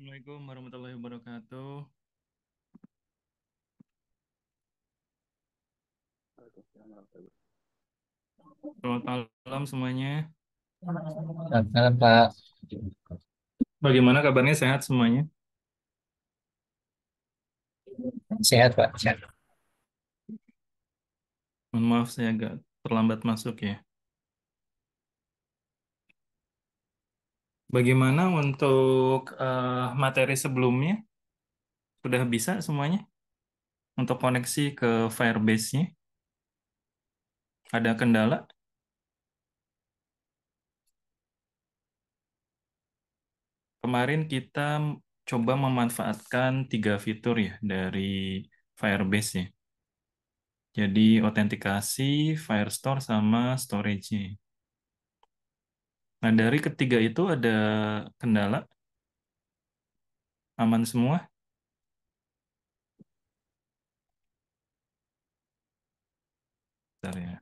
Assalamualaikum warahmatullahi wabarakatuh. Selamat malam semuanya. Selamat malam, Pak. Bagaimana kabarnya? Sehat semuanya? Sehat, Pak. Sehat. Mohon maaf saya agak terlambat masuk ya. Bagaimana untuk materi sebelumnya? Sudah bisa semuanya? Untuk koneksi ke Firebase-nya? Ada kendala? Kemarin kita coba memanfaatkan 3 fitur ya dari Firebase ya. Jadi autentikasi, Firestore, sama storage-nya. Nah, dari ketiga itu ada kendala? Aman semua? Bentar ya.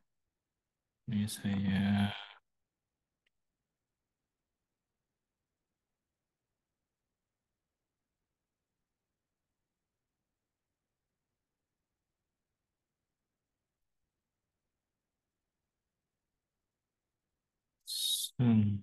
Ini saya... Hmm.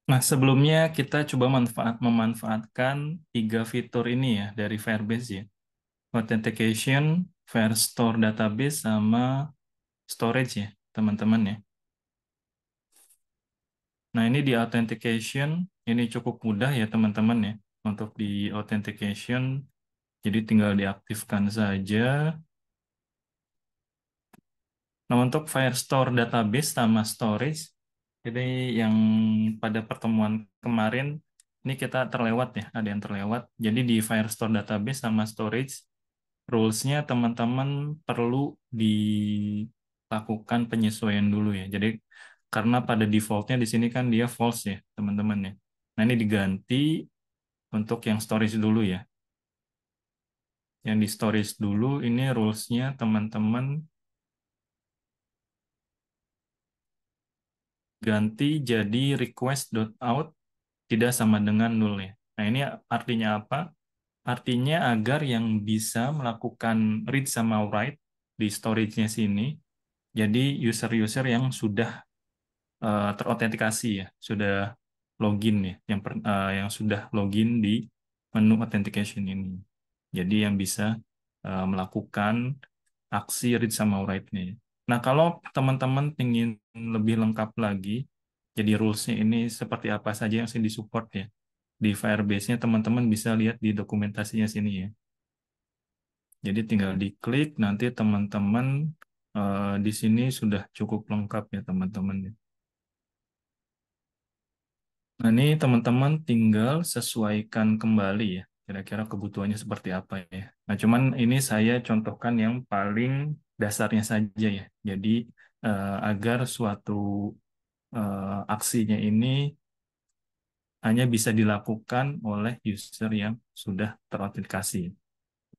Nah, sebelumnya kita coba memanfaatkan 3 fitur ini ya dari Firebase ya. Authentication, Firestore Database, sama Storage ya, teman-teman ya. Nah, ini di Authentication, ini cukup mudah ya teman-teman ya. Untuk di Authentication, jadi tinggal diaktifkan saja. Nah, untuk Firestore Database sama Storage, jadi yang pada pertemuan kemarin, ini kita terlewat ya, ada yang terlewat. Jadi di Firestore Database sama Storage, rules-nya teman-teman perlu dilakukan penyesuaian dulu ya. Jadi karena pada default-nya di sini kan dia false ya, teman-teman ya. Nah, ini diganti untuk yang storage dulu ya. Yang di storage dulu, ini rules-nya teman-teman ganti jadi request.out tidak sama dengan nul ya. Nah, ini artinya apa? Artinya agar yang bisa melakukan read sama write di storage-nya sini, jadi user-user yang sudah terautentikasi ya, sudah login ya, yang sudah login di menu authentication ini. Jadi yang bisa melakukan aksi read sama write-nya ya. Nah, kalau teman-teman ingin lebih lengkap lagi, jadi rules-nya ini seperti apa saja yang sih disupport ya. Di Firebase-nya teman-teman bisa lihat di dokumentasinya sini ya. Jadi tinggal diklik, nanti teman-teman di sini sudah cukup lengkap ya teman-teman. Nah, ini teman-teman tinggal sesuaikan kembali ya, kira-kira kebutuhannya seperti apa ya. Nah, cuman ini saya contohkan yang paling dasarnya saja ya. Jadi agar suatu aksinya ini hanya bisa dilakukan oleh user yang sudah terautentikasi.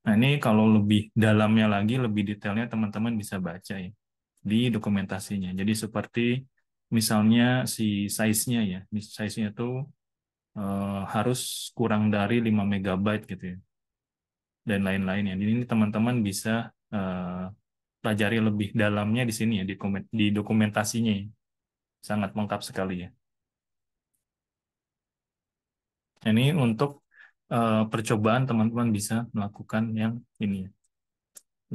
Nah, ini kalau lebih dalamnya lagi, lebih detailnya teman-teman bisa baca ya di dokumentasinya. Jadi seperti misalnya si size-nya ya, size-nya itu harus kurang dari 5 megabyte gitu ya, dan lain-lainnya. Jadi ini teman-teman bisa eh, pelajari lebih dalamnya di sini ya, di dokumentasinya ya. Sangat lengkap sekali ya. Ini untuk percobaan teman-teman bisa melakukan yang ini ya,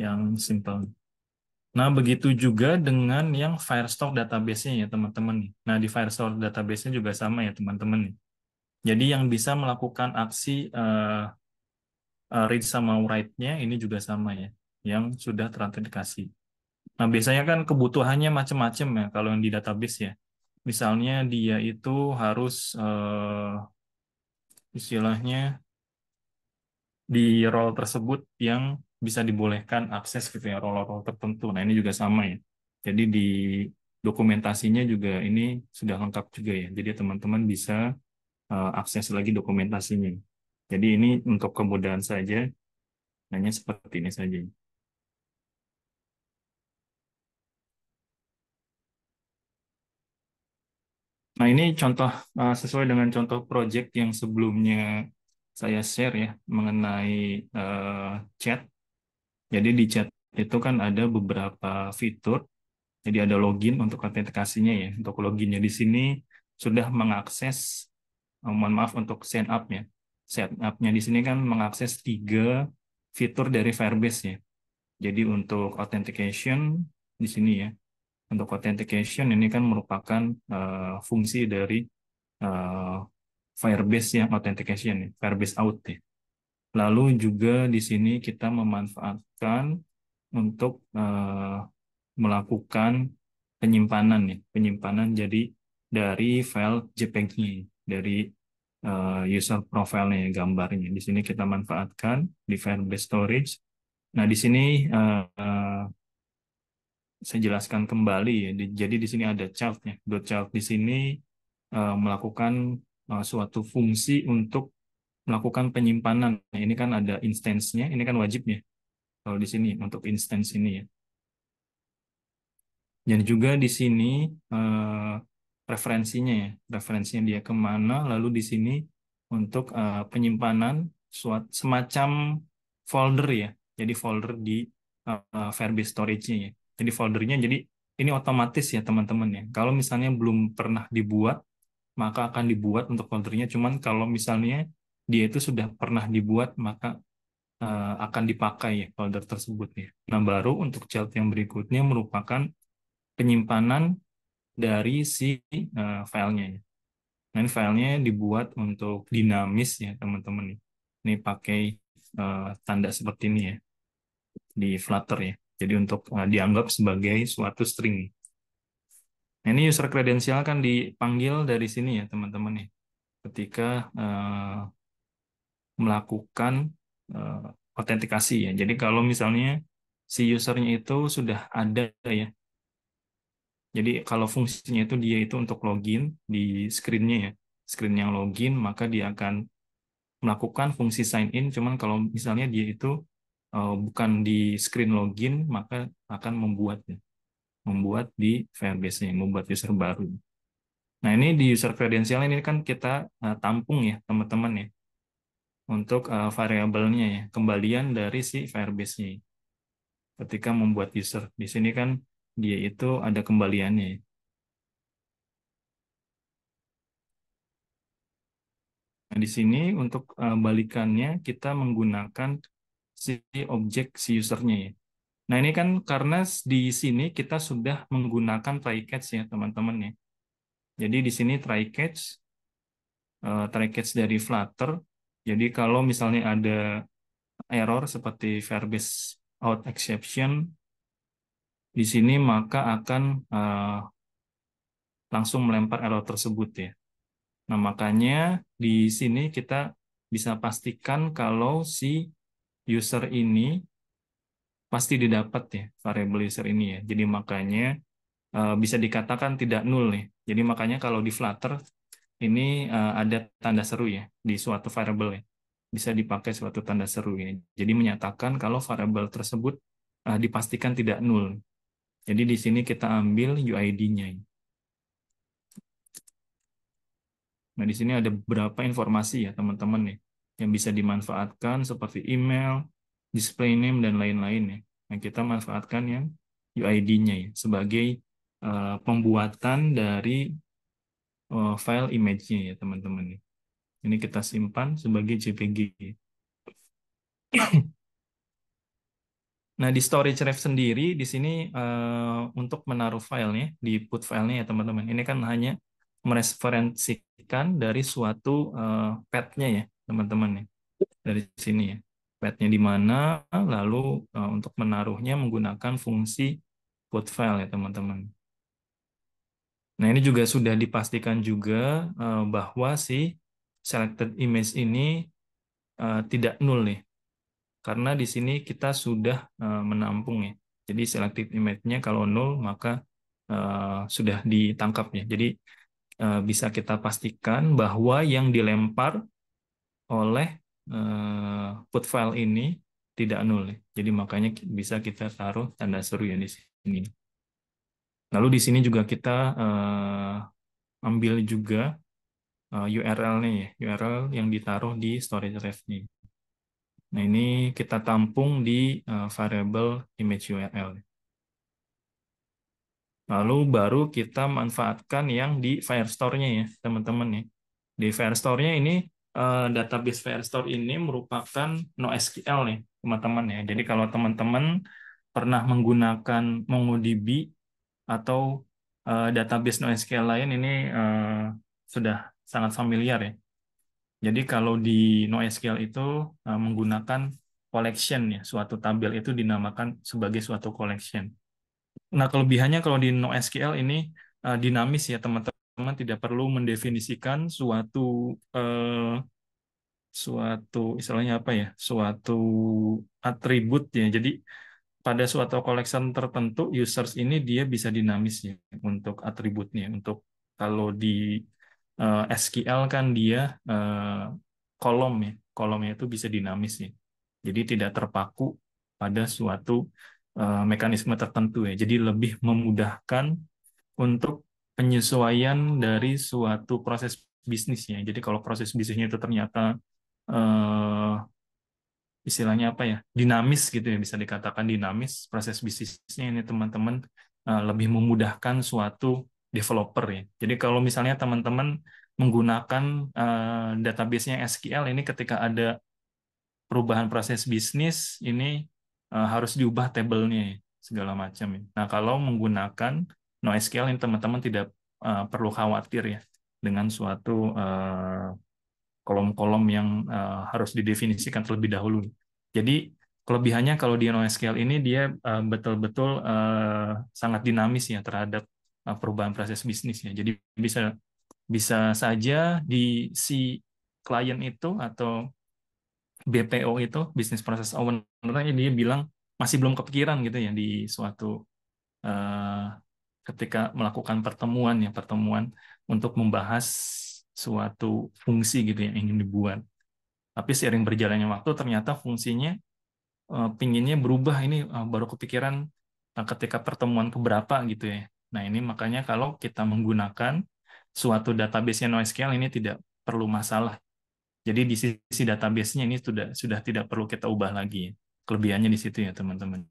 yang simple. Nah, begitu juga dengan yang Firestore database-nya ya teman-teman nih. Nah, di Firestore database-nya juga sama ya teman-teman nih. Jadi yang bisa melakukan aksi read sama write-nya ini juga sama ya, yang sudah terautentikasi. Nah, biasanya kan kebutuhannya macam-macam ya kalau yang di database ya. Misalnya dia itu harus istilahnya di role tersebut yang bisa dibolehkan akses gitu ya, role-role tertentu. Nah, ini juga sama ya. Jadi di dokumentasinya juga ini sudah lengkap juga ya. Jadi teman-teman bisa akses lagi dokumentasinya. Jadi ini untuk kemudahan saja, hanya seperti ini saja. Nah, ini contoh sesuai dengan contoh project yang sebelumnya saya share ya mengenai chat. Jadi di chat itu kan ada beberapa fitur. Jadi ada login untuk autentikasinya ya. Untuk loginnya di sini sudah mengakses, mohon maaf untuk sign up ya. Sign up-nya di sini kan mengakses tiga fitur dari Firebase ya. Jadi untuk authentication di sini ya. Untuk authentication ini kan merupakan fungsi dari eh, Firebase yang authentication ya, Firebase Auth ya. Lalu juga di sini kita memanfaatkan untuk melakukan penyimpanan ya, penyimpanan jadi dari file JPEG-nya, dari user profile-nya, gambarnya. Di sini kita manfaatkan di Firebase Storage. Nah, di sini saya jelaskan kembali ya. Jadi di sini ada child-nya. Child di sini melakukan suatu fungsi untuk melakukan penyimpanan. Nah, ini kan ada instance-nya, ini kan wajibnya kalau di sini untuk instance ini ya. Dan juga di sini eh, referensinya ya, referensinya dia kemana, lalu di sini untuk penyimpanan semacam folder ya, jadi folder di Firebase Storage-nya ya. Jadi foldernya, jadi ini otomatis ya teman-teman ya. Kalau misalnya belum pernah dibuat, maka akan dibuat untuk foldernya. Cuman kalau misalnya dia itu sudah pernah dibuat, maka akan dipakai ya folder tersebut ya. Nah, baru untuk child yang berikutnya merupakan penyimpanan dari si filenya ya. Nah, ini filenya dibuat untuk dinamis ya teman-teman. Ini pakai tanda seperti ini ya di Flutter ya. Jadi untuk dianggap sebagai suatu string. Nah, ini user credential kan dipanggil dari sini ya teman-teman ya. Ketika melakukan autentikasi ya. Jadi kalau misalnya si usernya itu sudah ada ya. Jadi kalau fungsinya itu dia itu untuk login di screen-nya ya, screen yang login, maka dia akan melakukan fungsi sign in. Cuman kalau misalnya dia itu bukan di screen login, maka akan membuat di Firebase-nya, membuat user baru. Nah, ini di user credential ini kan kita tampung ya teman-teman ya untuk variabelnya ya, kembalian dari si Firebase-nya. Ketika membuat user di sini kan dia itu ada kembaliannya ya. Nah, di sini untuk balikannya kita menggunakan si objek si usernya ya. Nah, ini kan karena di sini kita sudah menggunakan try catch ya, teman-teman ya. Jadi di sini try catch dari Flutter. Jadi kalau misalnya ada error seperti verbase out exception di sini maka akan langsung melempar error tersebut ya. Nah, makanya di sini kita bisa pastikan kalau si user ini pasti didapat ya variable user ini ya. Jadi makanya bisa dikatakan tidak nul nih. Jadi makanya kalau di Flutter ini ada tanda seru ya di suatu variable ya. Bisa dipakai suatu tanda seru ya. Jadi menyatakan kalau variable tersebut dipastikan tidak nul. Jadi di sini kita ambil UID-nya. Nah, di sini ada beberapa informasi ya teman-teman nih yang bisa dimanfaatkan seperti email, display name dan lain-lain ya. Nah, kita manfaatkan yang UID-nya ya sebagai pembuatan dari file image-nya ya teman-teman nih. Ini kita simpan sebagai JPG. Nah, di storage ref sendiri di sini untuk menaruh filenya, di put filenya ya teman-teman. Ini kan hanya mereferensikan dari suatu path-nya ya, teman-teman ya. Dari sini ya. Path-nya di mana, lalu untuk menaruhnya menggunakan fungsi put file ya, teman-teman. Nah, ini juga sudah dipastikan juga bahwa si selected image ini tidak null nih. Karena di sini kita sudah menampung ya. Jadi selected image-nya kalau null maka sudah ditangkap ya. Jadi bisa kita pastikan bahwa yang dilempar oleh put file ini tidak null ya. Jadi makanya bisa kita taruh tanda seru ya di sini. Lalu di sini juga kita ambil juga URL-nya ya, URL yang ditaruh di storage ref-nya. Nah, ini kita tampung di variable image URL. Lalu baru kita manfaatkan yang di Firestore-nya ya, teman-teman ya. Di Firestore-nya ini database Firestore ini merupakan NoSQL nih, teman-teman ya. Jadi kalau teman-teman pernah menggunakan MongoDB atau database NoSQL lain ini sudah sangat familiar ya. Jadi kalau di NoSQL itu menggunakan collection ya, suatu tabel itu dinamakan sebagai suatu collection. Nah, kelebihannya kalau di NoSQL ini dinamis ya, teman-teman tidak perlu mendefinisikan suatu istilahnya apa ya, suatu atribut ya. Jadi pada suatu collection tertentu users ini dia bisa dinamis ya untuk atributnya. Untuk kalau di SQL kan dia kolom ya, kolomnya itu bisa dinamis ya. Jadi tidak terpaku pada suatu mekanisme tertentu ya. Jadi lebih memudahkan untuk penyesuaian dari suatu proses bisnisnya. Jadi kalau proses bisnisnya itu ternyata eh, istilahnya apa ya, dinamis gitu ya, bisa dikatakan dinamis proses bisnisnya ini, teman-teman lebih memudahkan suatu developer ya. Jadi kalau misalnya teman-teman menggunakan database-nya SQL ini, ketika ada perubahan proses bisnis ini harus diubah tabelnya ya, segala macam ya. Nah, kalau menggunakan NoSQL ini teman-teman tidak perlu khawatir ya dengan suatu kolom-kolom yang harus didefinisikan terlebih dahulu. Jadi kelebihannya kalau di NoSQL ini dia betul-betul sangat dinamis ya terhadap perubahan proses bisnis ya. Jadi bisa bisa saja di si klien itu atau BPO itu, business process owner-nya, dia bilang masih belum kepikiran gitu ya di suatu eh, ketika melakukan pertemuan untuk membahas suatu fungsi gitu yang ingin dibuat. Tapi seiring berjalannya waktu ternyata fungsinya pinginnya berubah, ini baru kepikiran ketika pertemuan keberapa gitu ya. Nah, ini makanya kalau kita menggunakan suatu database NoSQL ini tidak perlu masalah. Jadi di sisi database-nya ini sudah tidak perlu kita ubah lagi. Kelebihannya di situ ya, teman-teman.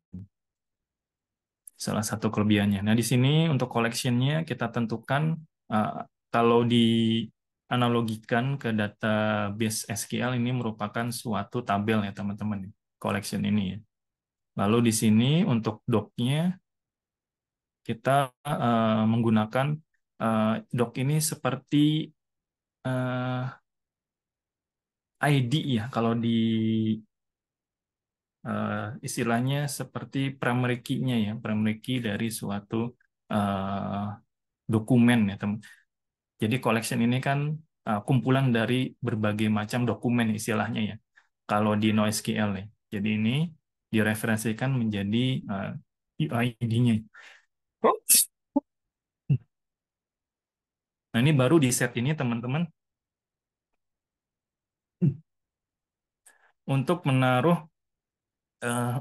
Salah satu kelebihannya. Nah, di sini untuk collection-nya kita tentukan uh, kalau dianalogikan ke database SQL ini merupakan suatu tabel ya, teman-teman. Collection ini ya. Lalu di sini untuk doc-nya kita menggunakan doc ini seperti ID ya. Kalau di istilahnya seperti primary key-nya ya, primary key dari suatu uh, dokumen ya, teman. Jadi collection ini kan kumpulan dari berbagai macam dokumen istilahnya ya. Kalau di NoSQL ya. Jadi ini direferensikan menjadi UID-nya. Nah, ini baru di set ini teman-teman untuk eh,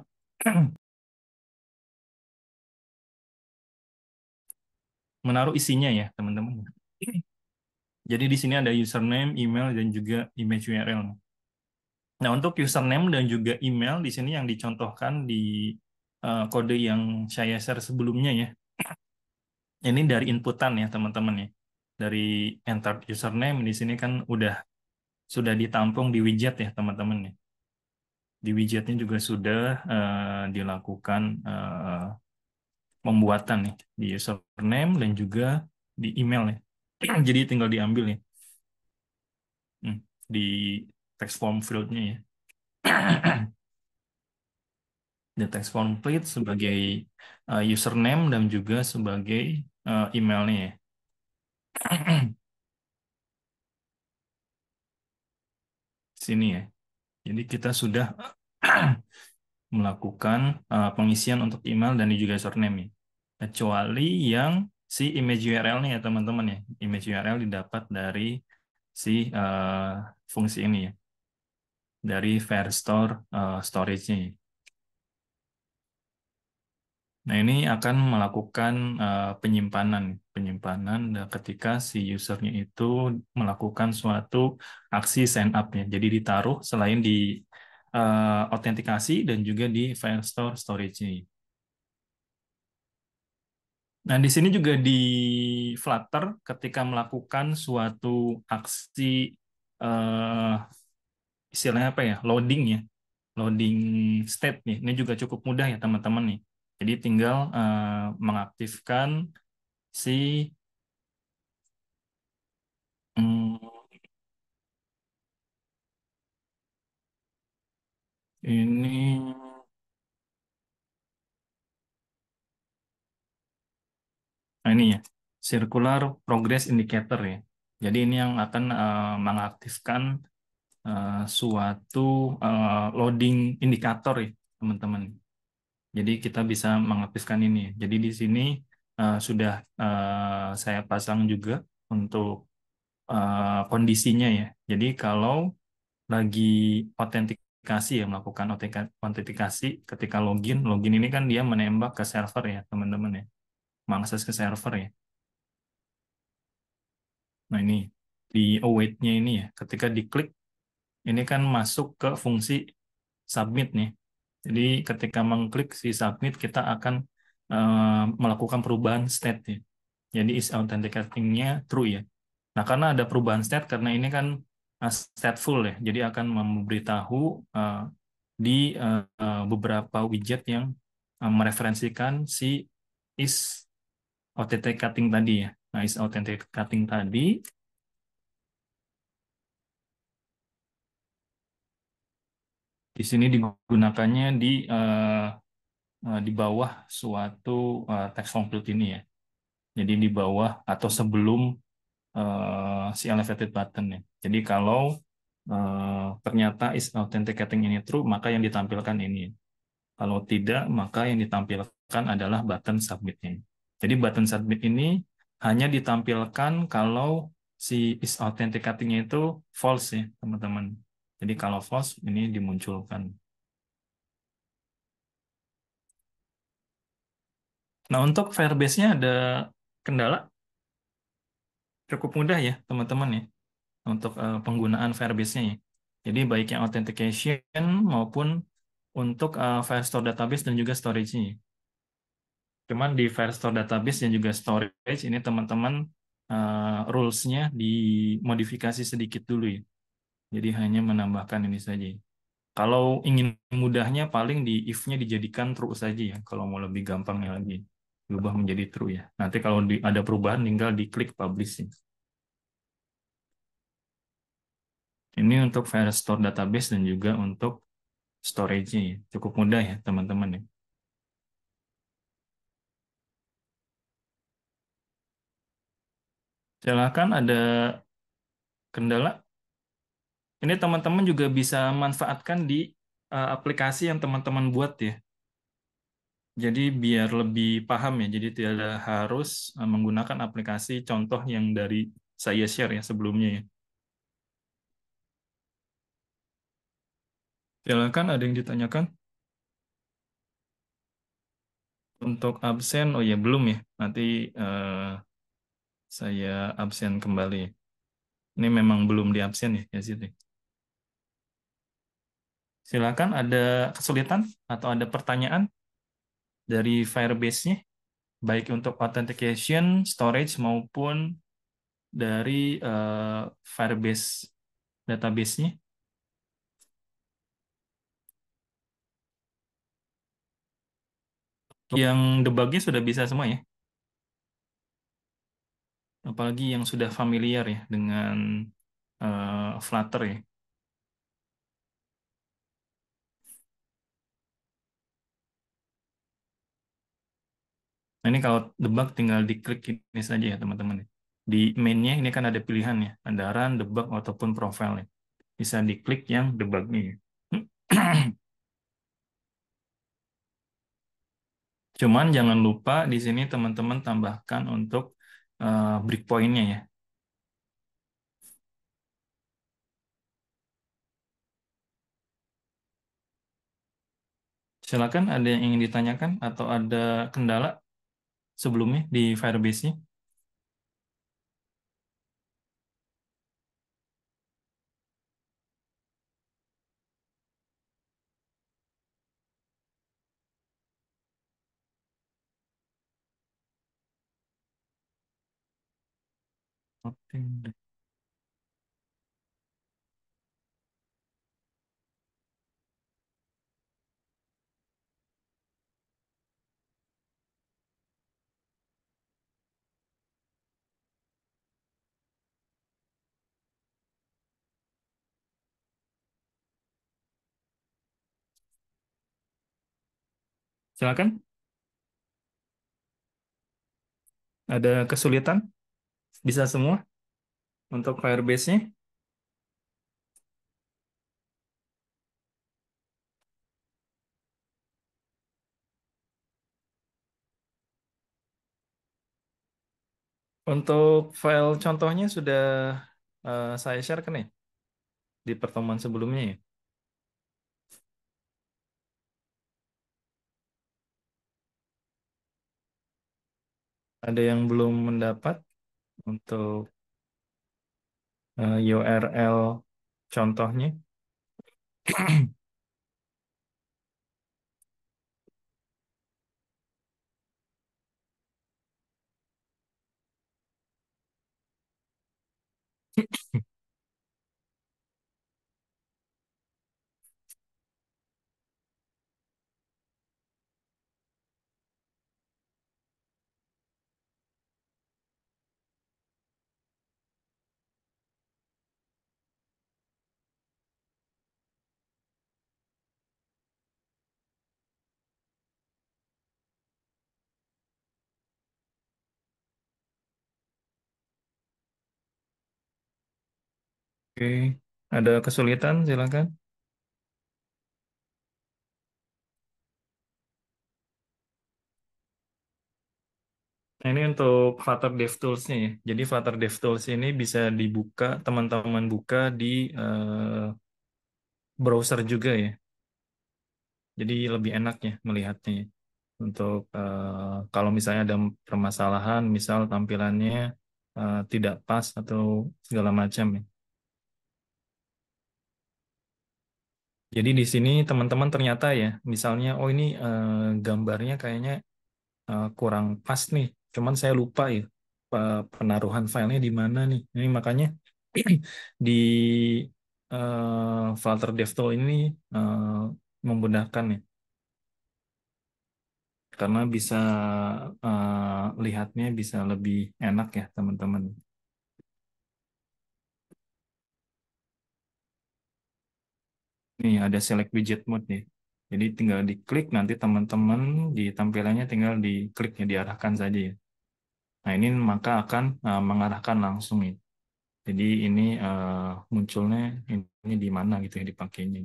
menaruh isinya ya, teman-teman. Jadi di sini ada username, email, dan juga image URL. Nah, untuk username dan juga email di sini yang dicontohkan di kode yang saya share sebelumnya ya. Ini dari inputan ya, teman-teman ya. Dari enter username di sini kan sudah ditampung di widget ya, teman-teman ya. Di widgetnya juga sudah dilakukan pembuatan nih di username dan juga di email ya. Jadi tinggal diambil ya. Hmm, di text form field-nya ya. Di text form field sebagai username dan juga sebagai emailnya ya. Sini ya. Jadi kita sudah melakukan pengisian untuk email dan juga username ya. Kecuali yang si image URL-nya ya teman-teman ya. Image URL didapat dari si fungsi ini ya. Dari Firestore storage-nya ya. Nah, ini akan melakukan penyimpanan, ketika si usernya itu melakukan suatu aksi sign up-nya. Jadi ditaruh selain di autentikasi dan juga di Firestore storage-nya. Nah, di sini juga di Flutter ketika melakukan suatu aksi eh, istilahnya apa ya, loading ya, loading state nih. Ini juga cukup mudah ya teman-teman nih. Jadi tinggal mengaktifkan si Hmm, ini ini ya, circular progress indicator ya. Jadi ini yang akan mengaktifkan suatu loading indikator ya, teman-teman. Jadi kita bisa mengaktifkan ini. Jadi di sini sudah saya pasang juga untuk kondisinya ya. Jadi kalau lagi autentikasi ya, melakukan autentikasi ketika login, login ini kan dia menembak ke server ya, teman-teman ya. Mengakses ke server ya. Nah ini di await-nya ini ya, ketika diklik ini kan masuk ke fungsi submit nih. Jadi ketika mengklik si submit kita akan melakukan perubahan state ya. Jadi is authenticating-nya true ya. Nah karena ada perubahan state karena ini kan stateful ya. Jadi akan memberitahu di beberapa widget yang mereferensikan si is authenticating tadi ya. Nah, is authenticating tadi di sini digunakannya di bawah suatu text form field ini ya. Jadi di bawah atau sebelum si elevated button ya. Jadi kalau ternyata is authenticating ini true, maka yang ditampilkan ini. Kalau tidak, maka yang ditampilkan adalah button submitnya. Jadi button submit ini hanya ditampilkan kalau si is authenticating itu false ya, teman-teman. Jadi kalau false ini dimunculkan. Nah, untuk Firebase-nya ada kendala cukup mudah ya, teman-teman ya, untuk penggunaan Firebase-nya ya. Jadi baik yang authentication maupun untuk Firestore database dan juga storage-nya ya. Cuman di Firestore database dan juga storage ini teman-teman rules-nya dimodifikasi sedikit dulu ya. Jadi hanya menambahkan ini saja. Kalau ingin mudahnya paling di if-nya dijadikan true saja ya. Kalau mau lebih gampangnya lagi berubah menjadi true ya. Nanti kalau ada perubahan tinggal diklik publish ya. Ini untuk Firestore database dan juga untuk storage-nya ya. Cukup mudah ya teman-teman ya. Silakan ada kendala. Ini teman-teman juga bisa manfaatkan di aplikasi yang teman-teman buat ya. Jadi biar lebih paham ya. Jadi tidak harus menggunakan aplikasi contoh yang dari saya share ya sebelumnya ya. Silakan ada yang ditanyakan untuk absen. Oh ya belum ya. Nanti saya absen kembali. Ini memang belum di absen ya situ. Silakan ada kesulitan atau ada pertanyaan dari Firebase-nya, baik untuk authentication, storage maupun dari Firebase database-nya. Yang debugnya sudah bisa semua ya. apalagi yang sudah familiar ya dengan Flutter ya. Nah, ini kalau debug tinggal diklik ini saja ya teman-teman. Di main-nya ini kan ada pilihan ya, ada run, debug, ataupun profile ya. Bisa diklik yang debug-nya ya. Cuman jangan lupa di sini teman-teman tambahkan untuk breakpoint-nya ya. Silakan ada yang ingin ditanyakan atau ada kendala sebelumnya di Firebase-nya. Oke. Silakan. Ada kesulitan? Bisa semua untuk Firebase-nya. Untuk file contohnya sudah saya share kan ya di pertemuan sebelumnya ya. Ada yang belum mendapat untuk URL contohnya. Oke, ada kesulitan silakan. Nah, ini untuk Flutter DevTools-nya ya. Jadi Flutter DevTools ini bisa dibuka, teman-teman buka di browser juga ya. Jadi lebih enak ya melihatnya ya. Untuk kalau misalnya ada permasalahan, misal tampilannya tidak pas atau segala macam ya. Jadi di sini teman-teman ternyata ya, misalnya oh ini gambarnya kayaknya kurang pas nih. Cuman saya lupa ya penaruhan filenya di mana nih. Ini makanya di Flutter DevTool ini memudahkan ya, karena bisa lihatnya bisa lebih enak ya teman-teman. Nih ada select widget mode nih. Jadi tinggal diklik nanti teman-teman di tampilannya tinggal diklik ya diarahkan saja ya. Nah ini maka akan mengarahkan langsung ya. Jadi ini munculnya ini di mana gitu ya dipakainya.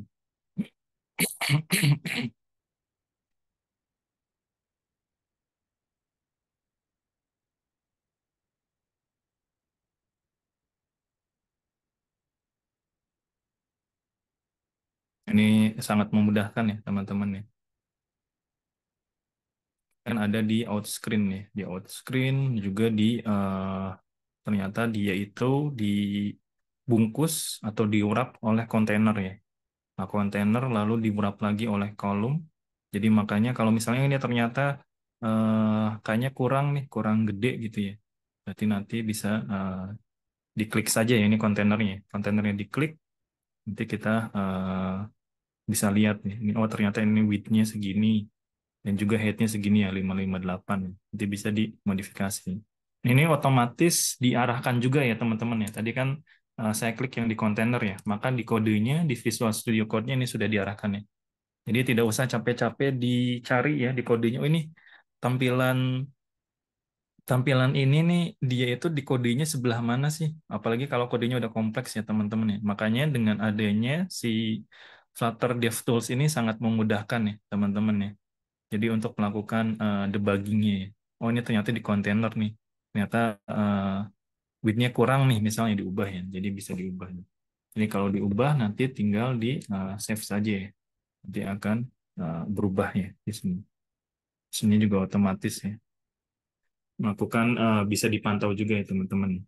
Ini sangat memudahkan ya teman-teman ya. Kan ada di outscreen ya. Di outscreen juga di ternyata dia itu dibungkus atau diurap oleh kontainer ya. Nah, kontainer lalu diurap lagi oleh kolom. Jadi makanya kalau misalnya ini ternyata kayaknya kurang nih, kurang gede gitu ya. Berarti nanti bisa diklik saja ya ini kontainernya. Kontainernya diklik, nanti kita bisa lihat nih. Ini, oh ternyata ini width-nya segini dan juga height-nya segini ya 558. Nanti bisa dimodifikasi. Ini otomatis diarahkan juga ya teman-teman ya. Tadi kan saya klik yang di kontainer ya, maka di kodenya, di Visual Studio Code-nya ini sudah diarahkan ya. Jadi tidak usah capek-capek dicari ya di kodenya. Oh ini tampilan tampilan ini nih dia itu di kodenya sebelah mana sih? Apalagi kalau kodenya udah kompleks ya teman-teman ya. Makanya dengan adanya si Flutter DevTools ini sangat memudahkan ya teman-teman ya. Jadi untuk melakukan debuggingnya ya. Oh ini ternyata di kontainer nih. Ternyata width-nya kurang nih misalnya diubah ya. Jadi bisa diubah. Jadi kalau diubah nanti tinggal di save saja ya. Nanti akan berubah ya di sini. Di sini juga otomatis ya. Melakukan bisa dipantau juga ya teman-teman.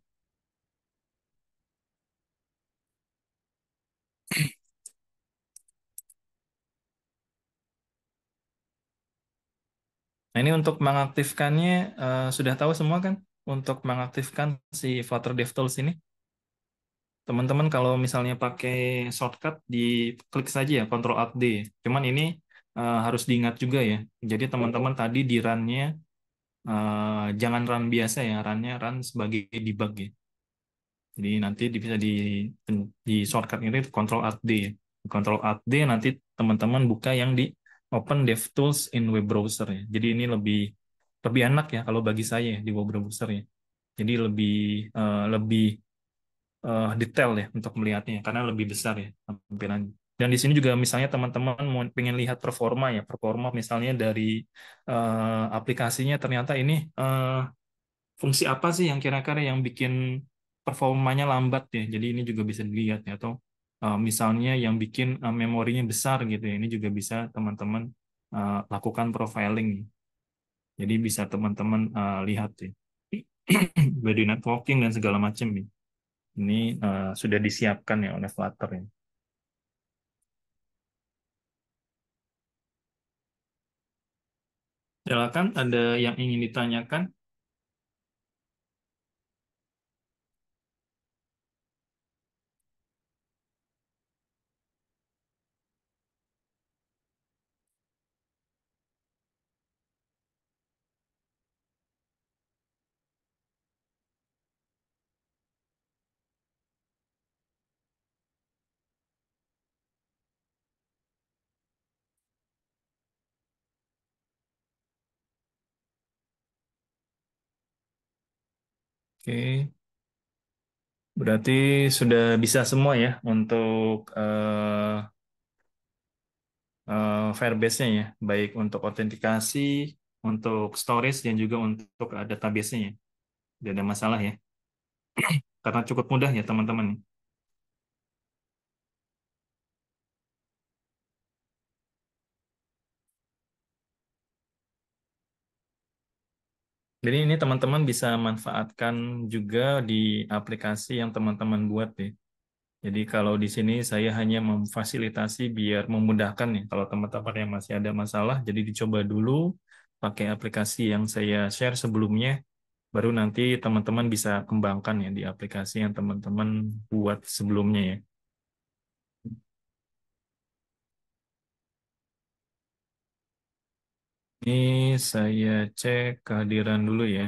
Nah, ini untuk mengaktifkannya sudah tahu semua kan? Untuk mengaktifkan si Flutter DevTools ini, teman-teman kalau misalnya pakai shortcut di klik saja ya Ctrl Alt D. Cuman ini harus diingat juga ya. Jadi teman-teman tadi di run-nya jangan run biasa ya, run-nya run sebagai debug ya. Jadi nanti bisa di shortcut ini Ctrl Alt D. Ya. Ctrl Alt D nanti teman-teman buka yang di Open DevTools in web browser ya. Jadi ini lebih lebih enak ya kalau bagi saya ya, di web browser ya. Jadi lebih detail ya untuk melihatnya karena lebih besar ya tampilan. Dan di sini juga misalnya teman-teman mau pengen lihat performa ya, performa misalnya dari aplikasinya ternyata ini fungsi apa sih yang kira-kira yang bikin performanya lambat ya. Jadi ini juga bisa dilihat ya atau misalnya yang bikin memorinya besar gitu ya. Ini juga bisa teman-teman lakukan profiling. Jadi bisa teman-teman lihat ya. Body networking dan segala macam ya. Ini sudah disiapkan ya oleh Flutter ya. Silakan ada yang ingin ditanyakan. Oke, berarti sudah bisa semua ya untuk Firebase-nya ya, baik untuk autentikasi, untuk storage dan juga untuk database-nya ya. Tidak ada masalah ya, karena cukup mudah ya teman-teman. Jadi ini teman-teman bisa manfaatkan juga di aplikasi yang teman-teman buat ya. Jadi kalau di sini saya hanya memfasilitasi biar memudahkan ya. Kalau teman-teman yang masih ada masalah, jadi dicoba dulu pakai aplikasi yang saya share sebelumnya, baru nanti teman-teman bisa kembangkan ya di aplikasi yang teman-teman buat sebelumnya ya. Ini saya cek kehadiran dulu ya.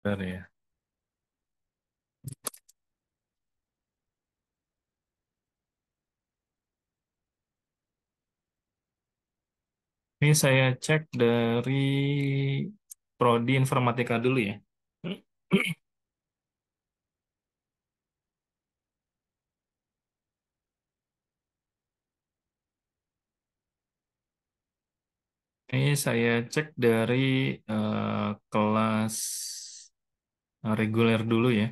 Bentar ya. Ini saya cek dari Prodi Informatika dulu ya. Ini saya cek dari kelas reguler dulu ya.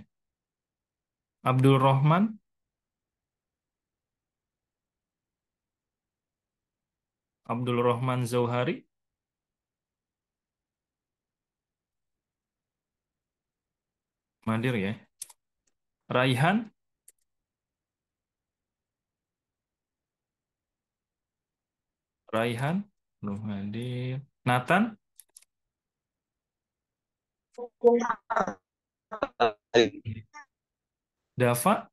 Abdul Rohman, Abdul Rohman Zauhari. Hadir ya. Raihan, Raihan, belum hadir. Nathan, Dava,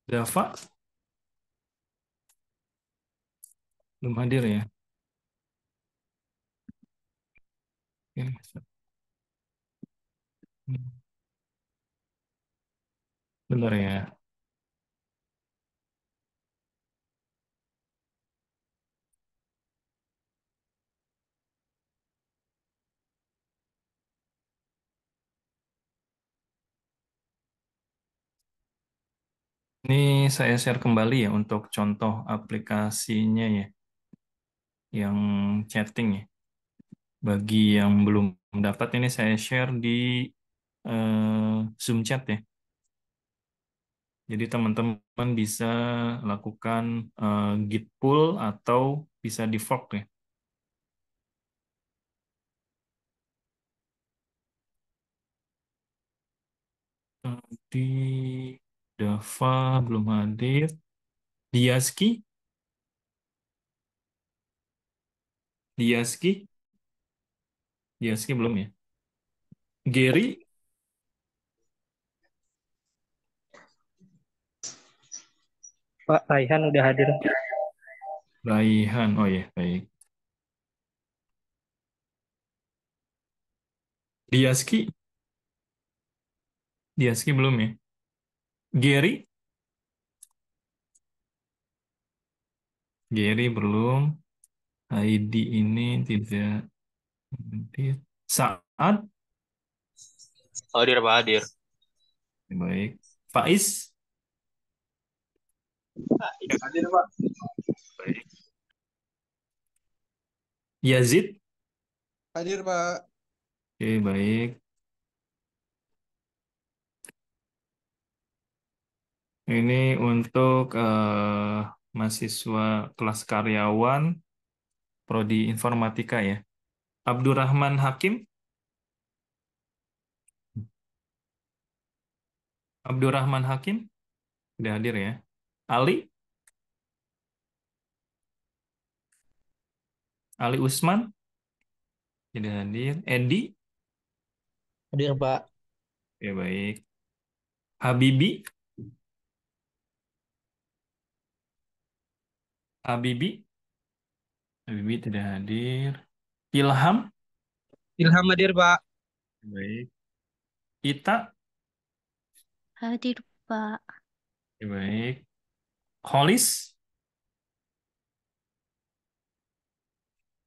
Dava, belum hadir ya. Oke. Bentar ya. Ini saya share kembali ya untuk contoh aplikasinya ya, yang chatting ya. Bagi yang belum dapat ini saya share di Zoom chat ya. Jadi teman-teman bisa lakukan git pull atau bisa di fork ya. Di Dava belum hadir. Diaski, Diaski, Diaski belum ya. Gary, Pak Raihan udah hadir. Raihan, oh ya baik. Diaski, Diaski belum ya. Gary, Gary belum. ID ini tidak hadir. Saat, Hadir Pak, hadir. baik. Faiz, Hadir Pak. baik. Yazid, Hadir, Pak. oke baik. Ini untuk mahasiswa kelas karyawan Prodi Informatika ya. Abdurrahman Hakim, Abdurrahman Hakim, sudah hadir ya. Ali, Ali Usman, tidak hadir. Edi, Hadir Pak. oke baik. Habibi, Habibi, Habibi tidak hadir. Ilham, Ilham hadir Pak. baik. Ita, Hadir, Pak. oke, baik. Kholis,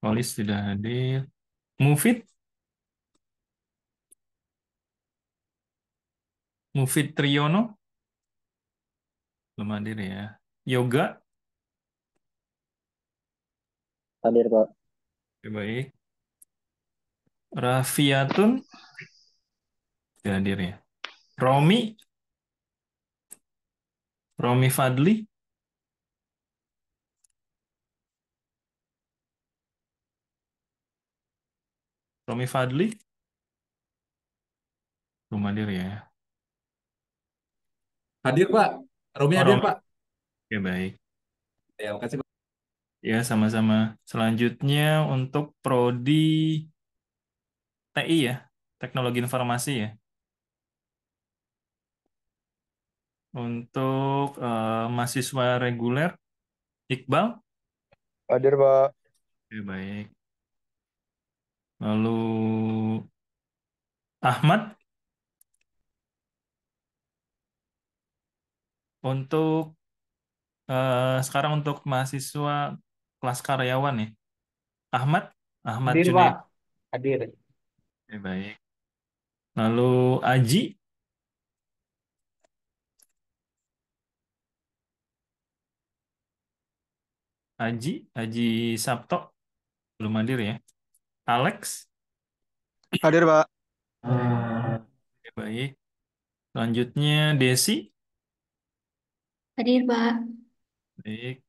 Kholis tidak hadir. Mufid, Mufid Triyono, belum hadir ya. Yoga, Hadir Pak. oke, baik. Rafiatun, tidak hadir ya. Romi, Romi Fadli, Romi Fadli, belum hadir ya. Hadir, Pak. Romi Oh, hadir, Romi, Pak. oke baik. Ya, makasih, Pak. Ya, sama-sama. Selanjutnya untuk Prodi TI ya, Teknologi Informasi ya. Untuk mahasiswa reguler, Iqbal, Hadir, Pak. oke baik. Lalu Ahmad, untuk sekarang untuk mahasiswa kelas karyawan ya. Ahmad, Ahmad Hadir Pak. Junaid, Hadir. oke baik. Lalu Aji, Aji Sabto, belum hadir ya. Alex, Hadir, Pak. Oke, baik. Selanjutnya Desi. Hadir, Pak. Baik.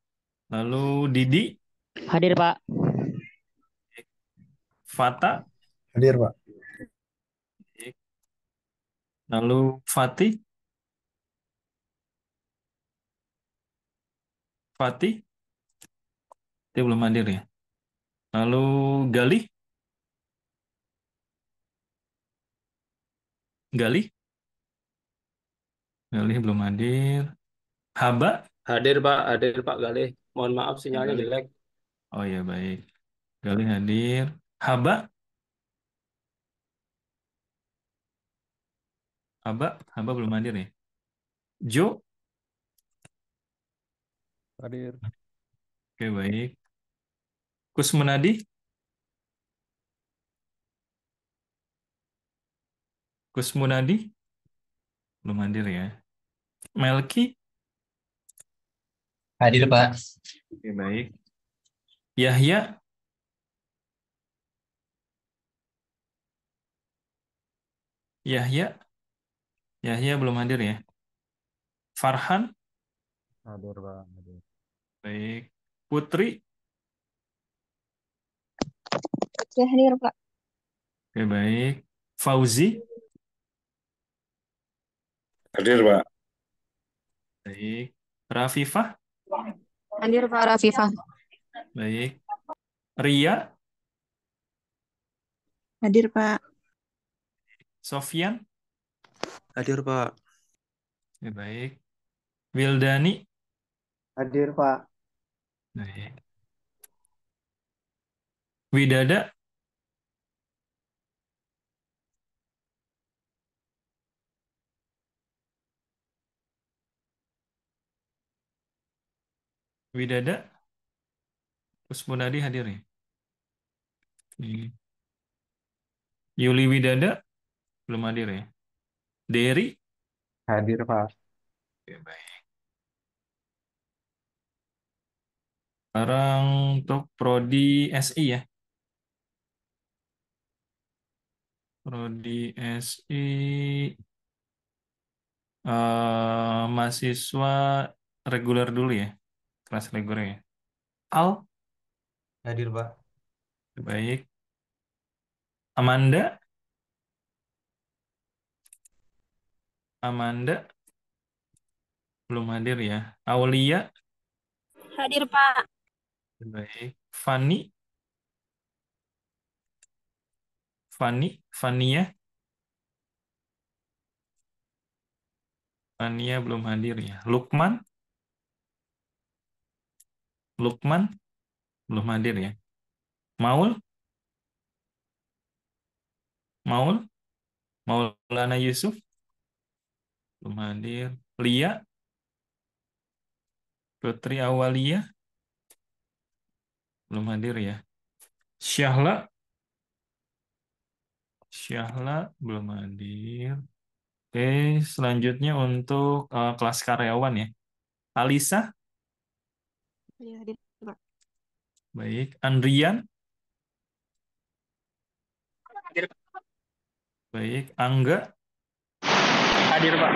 Lalu Didi. Hadir, Pak. Fata. Hadir, Pak. Baik. Lalu Fatih. Fatih. Dia belum hadir ya. Lalu Galih. Galih. Galih belum hadir. Haba. Hadir Pak Galih. Mohon maaf sinyalnya Galih. jelek. Oh ya, baik. Galih hadir. Haba. Haba belum hadir ya. Jo. Hadir. Oke, baik. Kusmunadi. Kusmunadi belum hadir ya. Melki. Hadir, Pak. Oke, baik. Yahya. Yahya. Yahya belum hadir ya. Farhan. Hadir, Pak. Hadir. Baik. Putri. Oke, hadir, Pak. Oke, baik. Fauzi. Hadir, Pak. Baik. Rafifah. Hadir, Pak Rafifah. Baik. Ria. Hadir, Pak. Sofyan. Hadir, Pak. Oke, baik. Wildani. Hadir, Pak. Baik. Widada. Widada. Kusmunadi hadir ya. Ini. Yuli Widada belum hadir ya. Dery. Hadir, Pak. Oke, baik. Sekarang untuk Prodi SI ya. Prodi SI mahasiswa reguler dulu ya. Kelas reguler ya. Al. Hadir, Pak. Baik. Amanda. Amanda belum hadir ya. Aulia. Hadir, Pak. Baik. Fani. Fania. Fania belum hadir ya. Lukman belum hadir ya. Maul. Maulana Yusuf belum hadir. Lia. Putri Awalia belum hadir ya. Syahla belum hadir. Oke, selanjutnya untuk kelas karyawan ya. Alisa. Hadir, Pak. Baik. Andrian. Hadir, Baik. Angga. Hadir, Pak.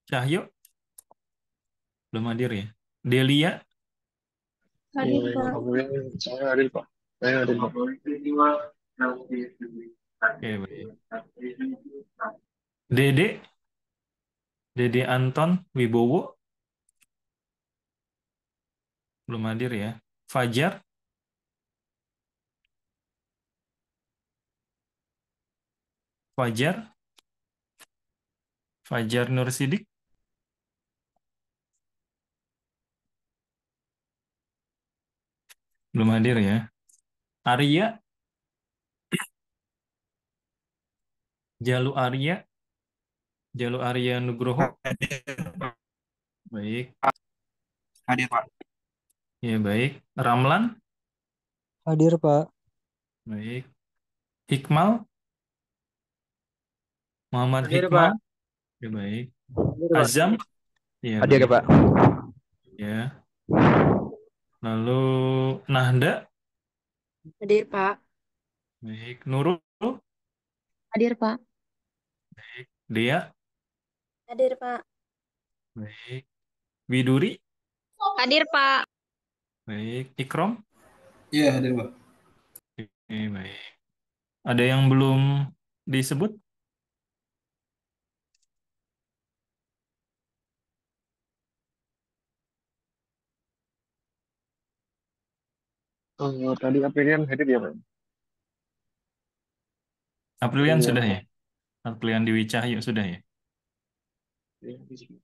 Cahyo. Belum hadir ya. Delia. Hadir, Pak. Saya hadir, Pak. Saya hadir, Pak. Oke, baik. Dede Anton Wibowo belum hadir ya. Fajar. Fajar Nur Sidik belum hadir ya. Arya. Jalu Arya Nugroho. Baik. Hadir, Pak. Ya, baik. Ramlan. Hadir, Pak. Baik. Hikmal. Muhammad Hadir, Hikmal. Pak. Ya, baik. Hadir, Pak. Azam. Ya, Hadir, baik. Pak. Ya. Lalu Nahda, Hadir, Pak. baik. Nurul, Hadir, Pak. baik. Dea, Hadir, Pak. baik. Widuri, Hadir, Pak. baik. Ikrom, Iya, hadir, Pak. oke, baik. Ada yang belum disebut? Tadi Aprilian hadir ya, Pak? Aprilian Aprilian. sudah ya? Aprilian Dewi Cahyo sudah ya? Iya, di sini.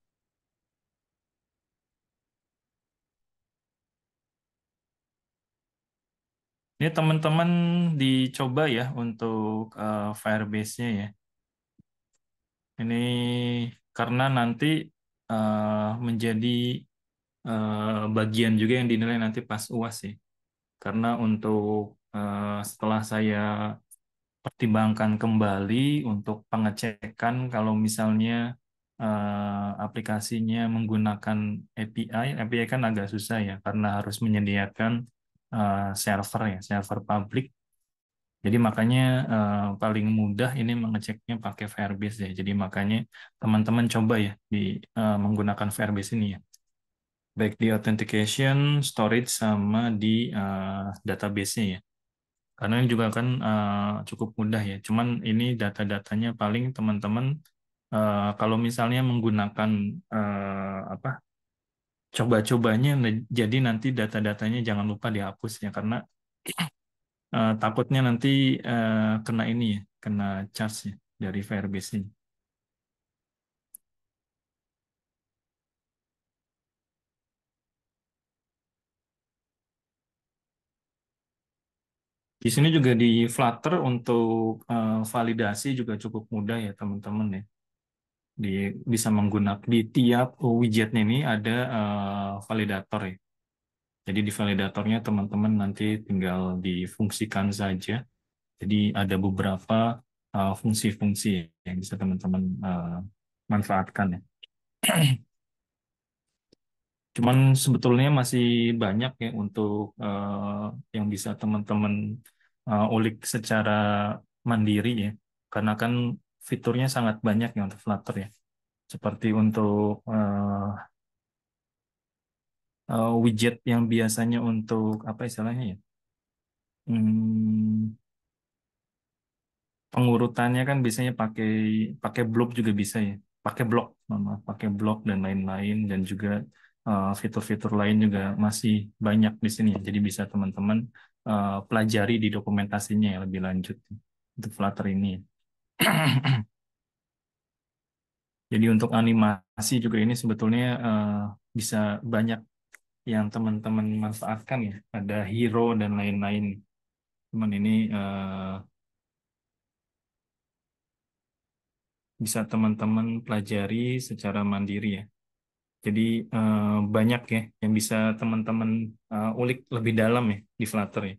Ini teman-teman dicoba ya untuk Firebase-nya ya. Ini karena nanti menjadi bagian juga yang dinilai nanti pas UAS ya. Karena untuk setelah saya pertimbangkan kembali untuk pengecekan kalau misalnya aplikasinya menggunakan API, API kan agak susah ya karena harus menyediakan server ya, server publik. Jadi makanya paling mudah ini mengeceknya pakai Firebase ya. Jadi makanya teman-teman coba ya menggunakan Firebase ini ya. Baik di authentication, storage sama di database-nya ya. Karena ini juga kan cukup mudah ya. Cuman ini data-datanya paling teman-teman kalau misalnya menggunakan apa coba-cobanya, jadi nanti data-datanya jangan lupa dihapus ya karena takutnya nanti kena ini ya, kena charge ya dari Firebase ini. Di sini juga di Flutter untuk validasi juga cukup mudah ya teman-teman ya. Bisa menggunakan di tiap widgetnya ini ada validator ya. Jadi di validatornya teman-teman nanti tinggal difungsikan saja. Jadi ada beberapa fungsi-fungsi yang bisa teman-teman manfaatkan ya. Cuman sebetulnya masih banyak ya untuk yang bisa teman-teman ulik secara mandiri ya. Karena kan fiturnya sangat banyak ya untuk Flutter ya. Seperti untuk widget yang biasanya untuk apa istilahnya ya? Hmm, pengurutannya kan biasanya pakai pakai blok juga bisa ya. Pakai blok, maaf, pakai blok dan lain-lain dan juga fitur-fitur lain juga masih banyak di sini ya. Jadi bisa teman-teman pelajari di dokumentasinya ya lebih lanjut untuk Flutter ini. Jadi untuk animasi juga ini sebetulnya bisa banyak yang teman-teman manfaatkan ya. Ada hero dan lain-lain. Cuman ini bisa teman-teman pelajari secara mandiri ya. Jadi banyak ya yang bisa teman-teman ulik lebih dalam ya di Flutter ya.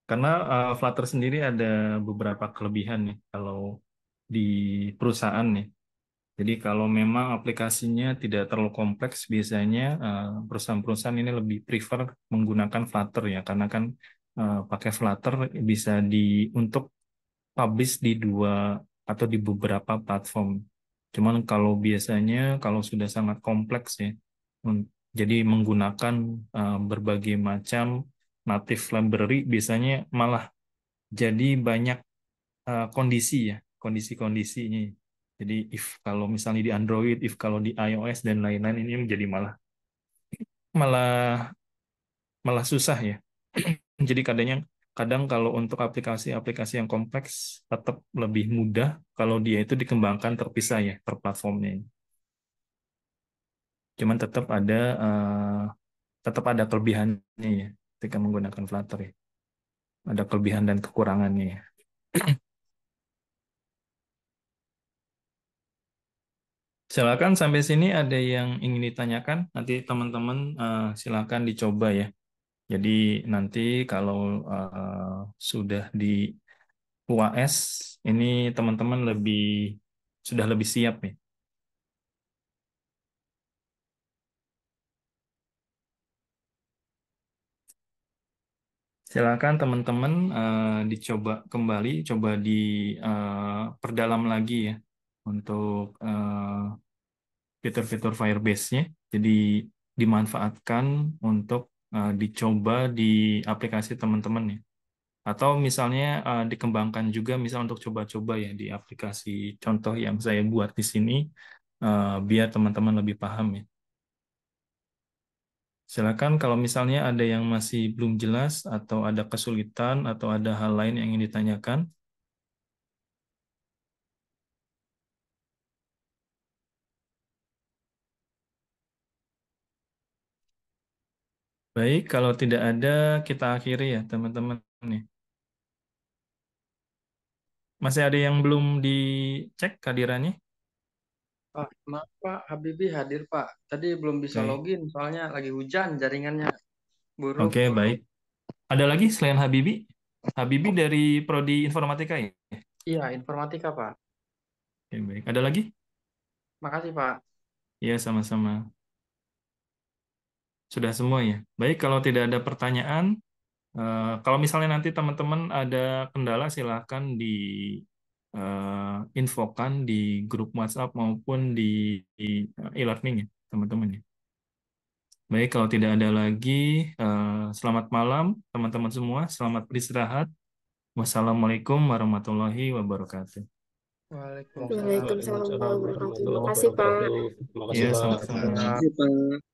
Karena Flutter sendiri ada beberapa kelebihan nih kalau di perusahaan nih. Jadi kalau memang aplikasinya tidak terlalu kompleks, biasanya perusahaan-perusahaan ini lebih prefer menggunakan Flutter ya, karena kan pakai Flutter bisa untuk publish di dua atau di beberapa platform. Cuman kalau biasanya kalau sudah sangat kompleks ya, jadi menggunakan berbagai macam native library biasanya malah jadi banyak kondisi ya, kondisi-kondisinya. Jadi if kalau misalnya di Android, if kalau di iOS dan lain-lain ini menjadi malah malah malah susah ya. Jadi kadang kalau untuk aplikasi-aplikasi yang kompleks tetap lebih mudah kalau dia itu dikembangkan terpisah ya per platformnya. Cuman tetap ada kelebihannya ya ketika menggunakan Flutter ya. Ada kelebihan dan kekurangannya ya. Silakan sampai sini ada yang ingin ditanyakan, nanti teman-teman silakan dicoba ya. Jadi nanti kalau sudah di UAS ini teman-teman sudah lebih siap nih. Silakan teman-teman dicoba kembali, coba diperdalam lagi ya untuk fitur-fitur Firebase-nya. Jadi dimanfaatkan untuk dicoba di aplikasi teman-teman ya. Atau misalnya dikembangkan juga misal untuk coba-coba ya di aplikasi contoh yang saya buat di sini biar teman-teman lebih paham ya. Silakan kalau misalnya ada yang masih belum jelas atau ada kesulitan atau ada hal lain yang ingin ditanyakan. Baik, kalau tidak ada kita akhiri ya teman-teman nih. Masih ada yang belum dicek kehadirannya? Pak, maaf Pak, Habibie hadir Pak. Tadi belum bisa Baik. login, soalnya lagi hujan, jaringannya buruk. Oke, baik. Ada lagi selain Habibie? Habibie dari Prodi Informatika ya? Iya, informatika Pak. Oke, baik. Ada lagi? Makasih Pak. Iya, sama-sama. Sudah semua ya? Baik, kalau tidak ada pertanyaan, kalau misalnya nanti teman-teman ada kendala, silahkan infokan di grup WhatsApp maupun di e-learning ya, teman-teman ya. Baik, kalau tidak ada lagi, selamat malam teman-teman semua. Selamat beristirahat. Wassalamualaikum warahmatullahi wabarakatuh. Waalaikumsalam. Waalaikumsalam warahmatullahi wabarakatuh. Terima kasih, Pak. Terima kasih, Iya, Pak. sama-sama. Terima kasih, Pak.